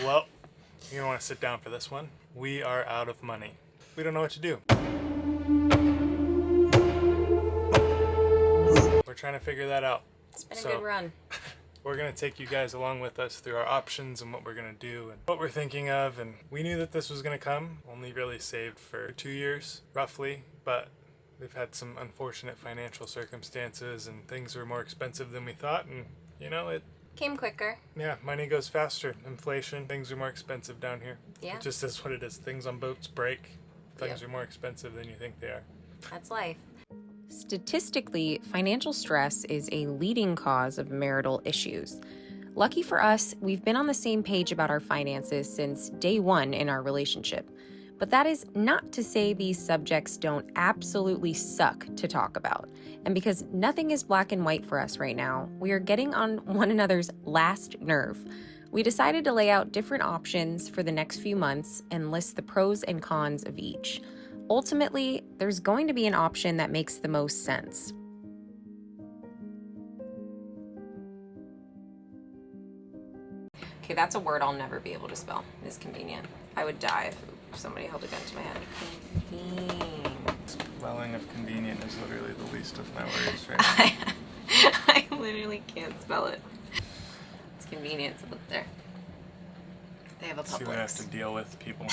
Well, you're gonna want to sit down for this one. We are out of money. We don't know what to do. We're trying to figure that out. It's been a good run. We're gonna take you guys along with us through our options and what we're gonna do and what we're thinking of. And we knew that this was gonna come. Only really saved for 2 years, roughly, but we've had some unfortunate financial circumstances and things were more expensive than we thought. And it Came quicker. Yeah, money goes faster. Inflation, things are more expensive down here. Yeah. It just is what it is. Things on boats break. Things Yep. are more expensive than you think they are. That's life. Statistically, financial stress is a leading cause of marital issues. Lucky for us, we've been on the same page about our finances since day one in our relationship. But that is not to say these subjects don't absolutely suck to talk about. And because nothing is black and white for us right now, we are getting on one another's last nerve. We decided to lay out different options for the next few months and list the pros and cons of each. Ultimately, there's going to be an option that makes the most sense. Okay, that's a word I'll never be able to spell. It's convenient. I would die if somebody held a gun to my head. Convenient. Spelling of convenient is literally the least of my worries right now. I literally can't spell it. It's convenient to look there. They have a See what I have Publix. to deal with, people.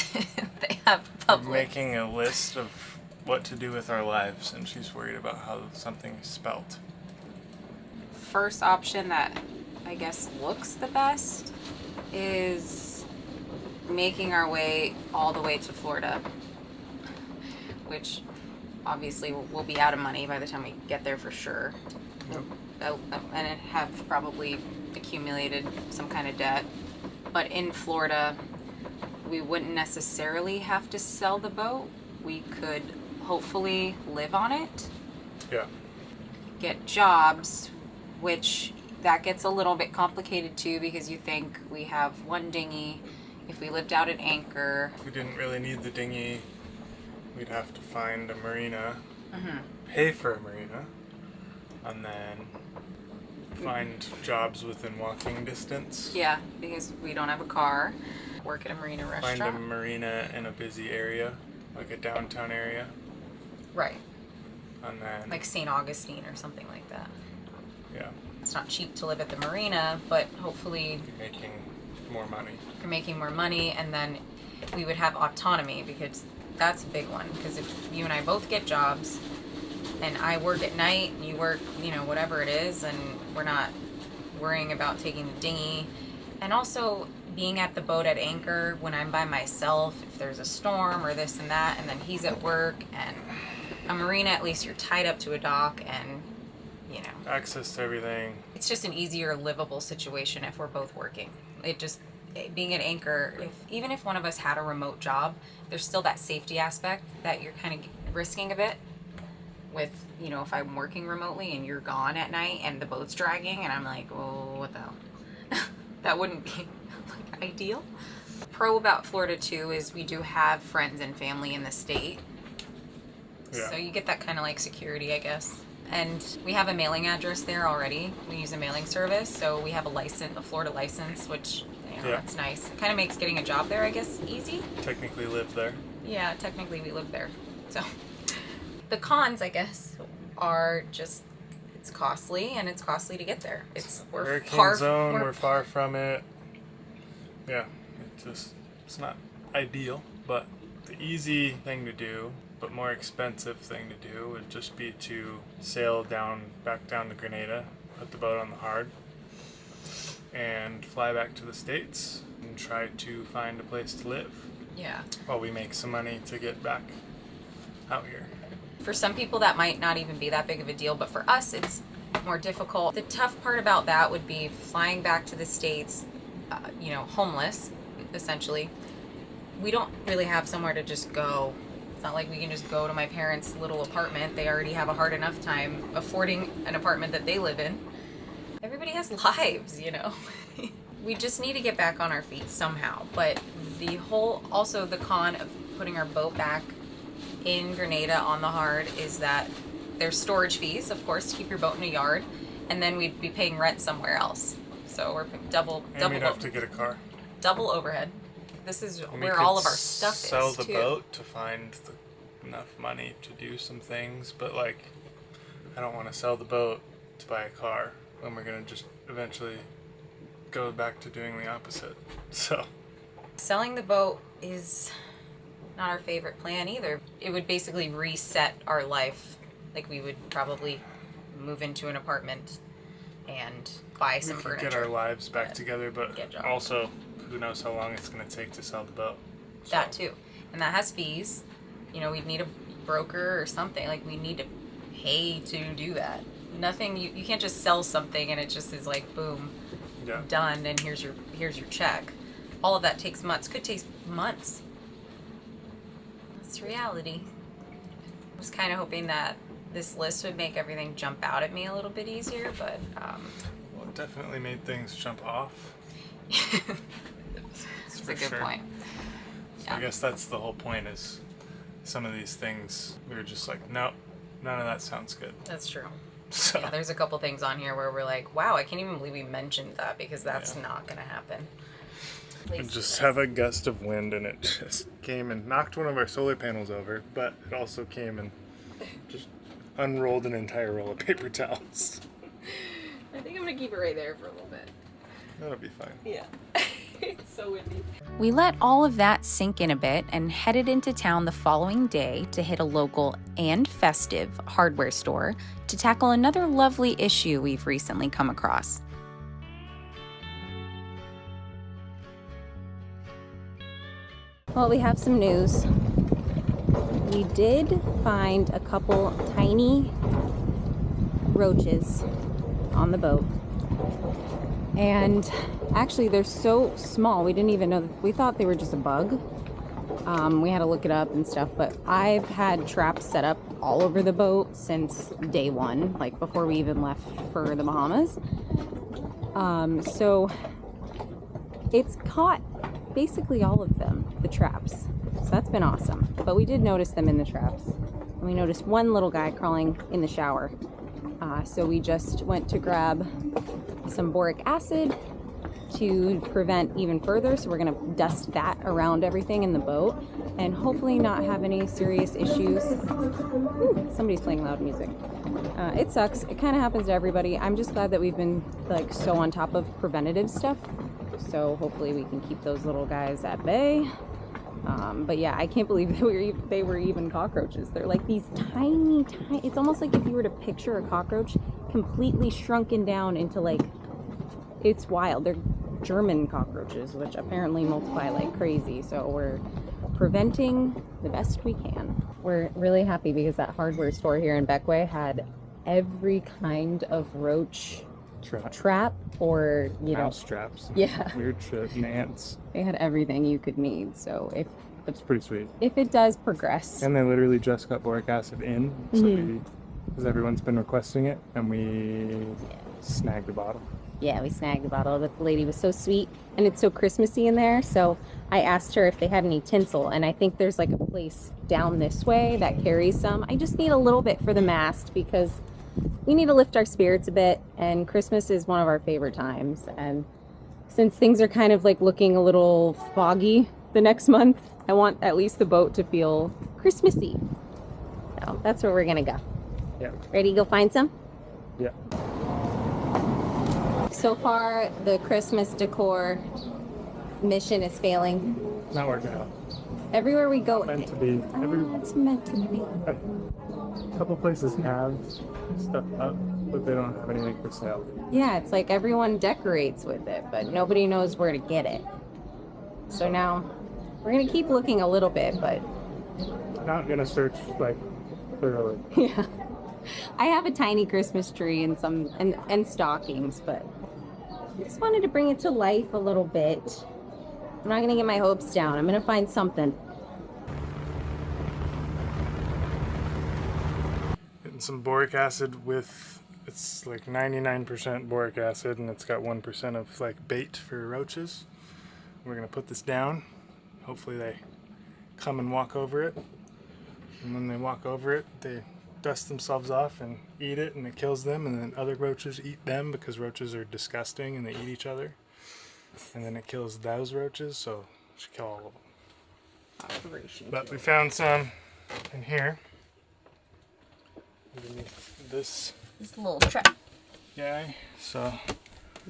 They have Publix. Making a list of what to do with our lives, and she's worried about how something is spelt. First option that I guess looks the best is making our way all the way to Florida, which obviously we'll be out of money by the time we get there for sure. And have probably accumulated some kind of debt. But in Florida, we wouldn't necessarily have to sell the boat. We could hopefully live on it, Yeah. get jobs, which that gets a little bit complicated too, because you think we have one dinghy. If we lived out at Anchor, If we didn't really need the dinghy, we'd have to find a marina, mm-hmm. pay for a marina, and then find jobs within walking distance. Yeah, because we don't have a car. Work at a marina Find a restaurant. marina in a busy area, like a downtown area, Right. and then Like St. Augustine or something like that. yeah, It's not cheap to live at the marina, but hopefully making more money. you're making more money, and then we would have autonomy, because that's a big one. Because if you and I both get jobs and I work at night and you work, whatever it is, and we're not worrying about taking the dinghy. And also being at the boat at Anchor when I'm by myself, if there's a storm or this and that, and then he's at work, and a marina, at least you're tied up to a dock, and Access to everything. it's just an easier livable situation if we're both working. Being at Anchor, even if one of us had a remote job, there's still that safety aspect that you're kind of risking a bit with, if I'm working remotely and you're gone at night and the boat's dragging and I'm like, oh, what the hell? That wouldn't be ideal. Pro about Florida too is we do have friends and family in the state. Yeah. So you get that kind of like security, I guess. And we have a mailing address there already. We use a mailing service, so we have a Florida license, which that's nice. It kind of makes getting a job there, I guess, easy. Technically live there. Yeah, technically we live there. So the cons, I guess, are just it's costly, and it's costly to get there. We're hurricane zone. We're far from it. Yeah, it's not ideal, but the easy thing to do, but more expensive thing to do, would just be to sail back down to Grenada, put the boat on the hard, and fly back to the States and try to find a place to live. Yeah. While we make some money to get back out here. For some people, that might not even be that big of a deal, but for us, it's more difficult. The tough part about that would be flying back to the States, homeless, essentially. We don't really have somewhere to just go. It's not like we can just go to my parents' little apartment. They already have a hard enough time affording an apartment that they live in. Everybody has lives, We just need to get back on our feet somehow. But also the con of putting our boat back in Grenada on the hard is that there's storage fees, of course, to keep your boat in a yard, and then we'd be paying rent somewhere else. So we're double. And we'd have to get a car. double overhead. This is And we where could all of our stuff sell is the too. boat to find enough money to do some things, but like, I don't want to sell the boat to buy a car when we're gonna just eventually go back to doing the opposite. So Selling the boat is not our favorite plan either. It would basically reset our life. Like, we would probably move into an apartment and buy some we could furniture. get our lives back but together, but get jobs. also who knows how long it's gonna take to sell the boat. So, That too. And that has fees. You know, we'd need a broker or something. Like, we need to pay to do that. Nothing, you can't just sell something and it just is like, boom, yeah. done, and here's your check. All of that takes months. Could take months. That's reality. I was kind of hoping that this list would make everything jump out at me a little bit easier, but Well, it definitely made things jump off. that's for a good sure. point. So I guess that's the whole point, is some of these things we were just like, nope, none of that sounds good. That's true. So Yeah, there's a couple things on here where we're like, wow, I can't even believe we mentioned that, because that's Yeah. not going to happen. and just have a gust of wind, and it just came and knocked one of our solar panels over, but it also came and just unrolled an entire roll of paper towels. I think I'm going to keep it right there for a little bit. That'll be fine. Yeah. It's so windy. We let all of that sink in a bit and headed into town the following day to hit a local and festive hardware store to tackle another lovely issue we've recently come across. Well, we have some news. We did find a couple tiny roaches on the boat. And actually, they're so small, we didn't even know. We thought they were just a bug. We had to look it up and stuff, but I've had traps set up all over the boat since day one, like before we even left for the Bahamas. So it's caught basically all of them, the traps. So that's been awesome. But we did notice them in the traps. And we noticed one little guy crawling in the shower. So we just went to grab some boric acid to prevent even further. So we're gonna dust that around everything in the boat and hopefully not have any serious issues. Ooh, somebody's playing loud music. It sucks. It kind of happens to everybody. I'm just glad that we've been like so on top of preventative stuff. So hopefully we can keep those little guys at bay. But yeah, I can't believe they were even cockroaches. They're like these tiny, it's almost like if you were to picture a cockroach completely shrunken down into like, it's wild. They're German cockroaches, which apparently multiply like crazy. So we're preventing the best we can. We're really happy because that hardware store here in Beckway had every kind of roach trap or, you know, Mouse traps. Yeah. Weird shit and ants. They had everything you could need. So That's pretty sweet. if it does progress. And they literally just got boric acid in, so because everyone's been requesting it, and we snagged the bottle. Yeah, we snagged the bottle. The lady was so sweet, and it's so Christmassy in there. So I asked her if they had any tinsel, and I think there's like a place down this way that carries some. I just need a little bit for the mast because we need to lift our spirits a bit, and Christmas is one of our favorite times. And since things are kind of like looking a little foggy the next month, I want at least the boat to feel Christmassy. So that's where we're gonna go. Yeah. Ready to go find some? Yeah. So far, the Christmas decor mission is failing. Not working out. Everywhere we go, Meant to be. it's meant to be. A couple places have stuff up, but they don't have anything for sale. Yeah, it's like everyone decorates with it, but nobody knows where to get it. So now, we're gonna keep looking a little bit, but Not gonna search like thoroughly. yeah. I have a tiny Christmas tree and some and stockings, but I just wanted to bring it to life a little bit. I'm not gonna get my hopes down. I'm gonna find something. Getting some boric acid with, it's like 99% boric acid, and it's got 1% of like bait for roaches. We're gonna put this down. Hopefully they come and walk over it. And when they walk over it, they dust themselves off and eat it, and it kills them, and then other roaches eat them because roaches are disgusting and they eat each other. and then it kills those roaches, so it should kill all of them. Operation. But we found some in here. Underneath this little trap. guy. So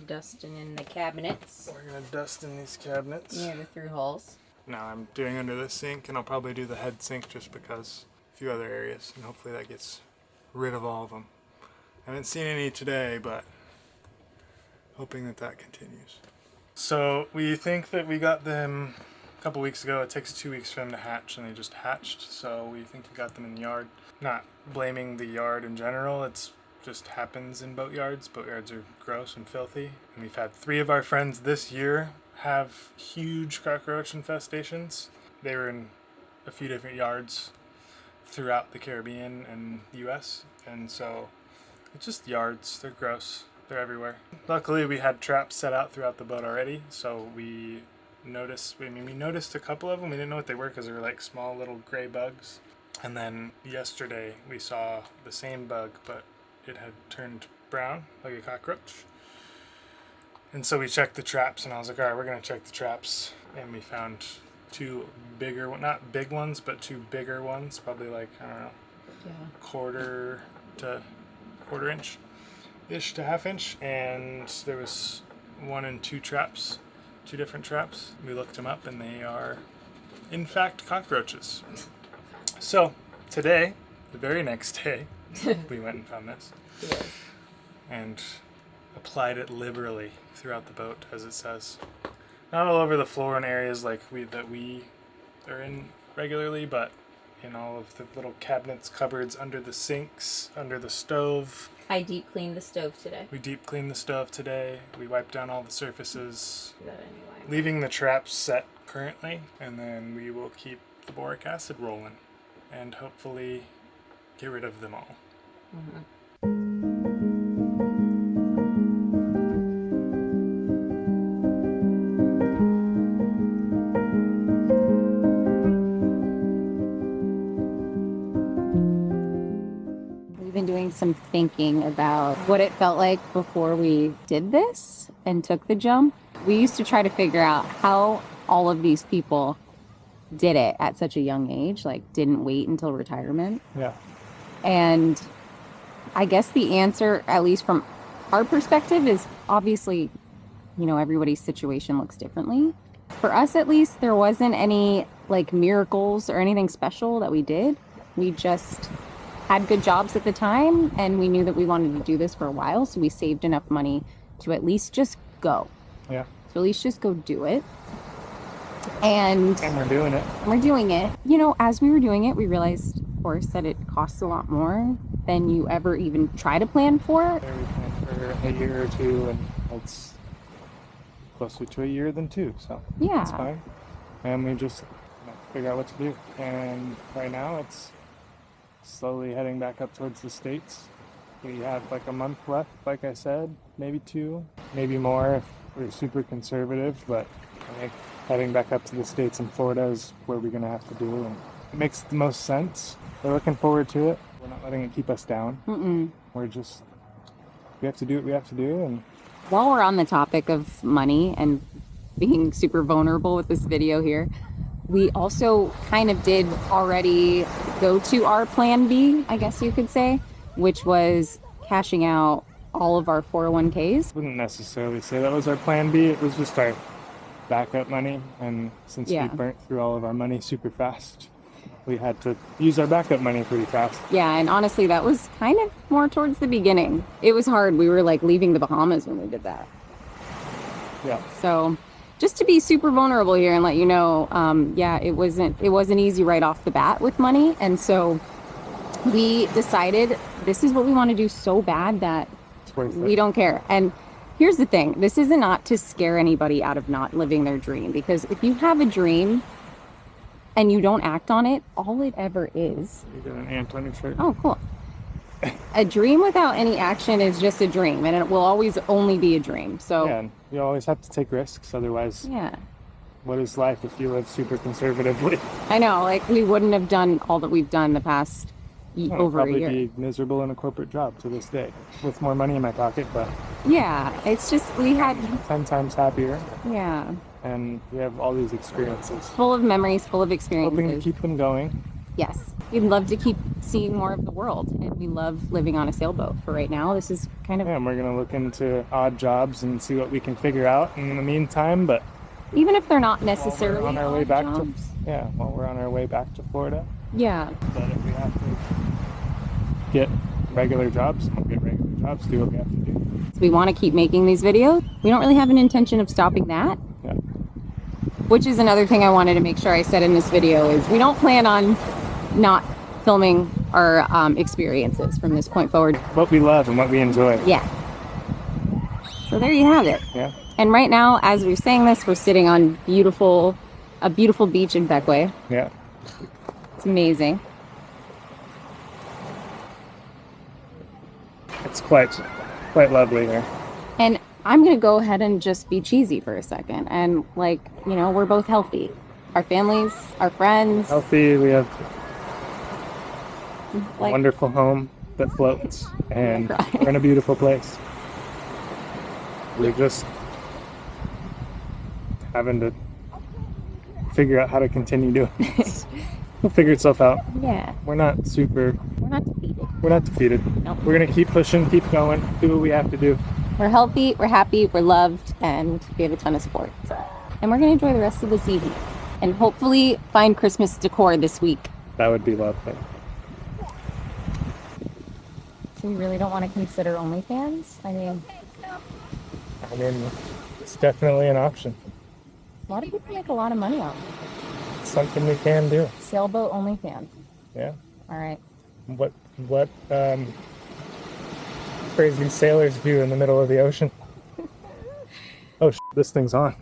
Dusting in the cabinets. we're gonna dust in these cabinets. Near the through holes. Now I'm doing under this sink, and I'll probably do the head sink just because a few other areas, and hopefully that gets rid of all of them. I haven't seen any today, but hoping that that continues. So we think that we got them a couple weeks ago. It takes 2 weeks for them to hatch, and they just hatched. So we think we got them in the yard. Not blaming the yard in general. It's just happens in boatyards. Boatyards are gross and filthy. And we've had 3 of our friends this year have huge cockroach infestations. They were in a few different yards throughout the Caribbean and the US. And so it's just yards. They're gross. They're everywhere. Luckily, we had traps set out throughout the boat already, so we noticed a couple of them. We didn't know what they were because they were like small little gray bugs. And then yesterday, we saw the same bug, but it had turned brown, like a cockroach. And so we checked the traps, and I was like, all right, we're going to check the traps. And we found 2 bigger, not big ones, but 2 bigger ones, probably like, I don't know, quarter inch-ish to half inch. And there was 1 and 2 traps, 2 different traps. We looked them up, and they are, in fact, cockroaches. So today, the very next day, we went and found this. Yes. And applied it liberally throughout the boat, as it says. Not all over the floor in areas like we are in regularly, but in all of the little cabinets, cupboards, under the sinks, under the stove. I deep cleaned the stove today. We deep cleaned the stove today. We wiped down all the surfaces, Do that anyway. leaving the traps set currently, and then we will keep the boric acid rolling and hopefully get rid of them all. Mm-hmm. Doing some thinking about what it felt like before we did this and took the jump. We used to try to figure out how all of these people did it at such a young age, like didn't wait until retirement. Yeah. And I guess the answer, at least from our perspective, is obviously, everybody's situation looks differently. For us, at least, there wasn't any like miracles or anything special that we did. We just had good jobs at the time, and we knew that we wanted to do this for a while, so we saved enough money to at least just go. Yeah. So at least just go do it. And we're doing it. We're doing it. As we were doing it, we realized, of course, that it costs a lot more than you ever even try to plan for. We planned for a year or 2, and it's closer to a year than 2, so Yeah. it's fine. And we just figure out what to do. And right now, it's slowly heading back up towards the States. We have like a month left, like I said, maybe 2, maybe more if we're super conservative, but I think heading back up to the States and Florida is where we're going to have to do, and it makes the most sense. We're looking forward to it. We're not letting it keep us down. We're just, we have to do what we have to do. And while we're on the topic of money and being super vulnerable with this video here, we also kind of did already go to our plan B, I guess you could say, which was cashing out all of our 401ks. I wouldn't necessarily say that was our plan B. It was just our backup money. And since we burnt through all of our money super fast, we had to use our backup money pretty fast. Yeah, and honestly, that was kind of more towards the beginning. It was hard. We were like leaving the Bahamas when we did that. Yeah. So just to be super vulnerable here and let you know, it wasn't easy right off the bat with money. And so we decided this is what we want to do so bad that we don't care. And here's the thing. This is not to scare anybody out of not living their dream, because if you have a dream and you don't act on it, all it ever is. You got an ant on your shirt. Oh, cool. A dream without any action is just a dream, and it will always only be a dream. So yeah, and you always have to take risks, otherwise what is life if you live super conservatively? I know, like we wouldn't have done all that we've done the past I'd over a probably year. be miserable in a corporate job to this day with more money in my pocket, but Yeah, it's just we had 10 times happier, yeah, and we have all these experiences. full of memories, full of experiences. Hoping to keep them going. Yes, we'd love to keep seeing more of the world, and we love living on a sailboat. For right now, this is kind of Yeah, and we're gonna look into odd jobs and see what we can figure out in the meantime. But even if they're not while necessarily we're on our way odd back jobs. while we're on our way back to Florida. Yeah, But if we have to get regular jobs, we'll get regular jobs. Do what we have to do. so we want to keep making these videos. We don't really have an intention of stopping that. Yeah. Which is another thing I wanted to make sure I said in this video is we don't plan on not filming our experiences from this point forward. What we love and what we enjoy. Yeah. So there you have it. Yeah. And right now, as we're saying this, we're sitting on a beautiful beach in Beckway. Yeah. It's amazing. It's quite lovely here. And I'm going to go ahead and just be cheesy for a second. And we're both healthy. Our families, our friends. Healthy. We have a Like, wonderful home that floats, and Right. we're in a beautiful place. We're just having to figure out how to continue doing this. We'll figure itself out. yeah, We're not defeated. we're not defeated. Nope. We're gonna keep pushing, keep going, do what we have to do. We're healthy, we're happy, we're loved, and we have a ton of support. And we're going to enjoy the rest of this evening. And hopefully find Christmas decor this week. That would be lovely. So we really don't want to consider OnlyFans? I mean, It's definitely an option. a lot of people make a lot of money on it. It's something we can do. Sailboat OnlyFans. Yeah. All right. What crazy sailors do in the middle of the ocean? Oh, this thing's on.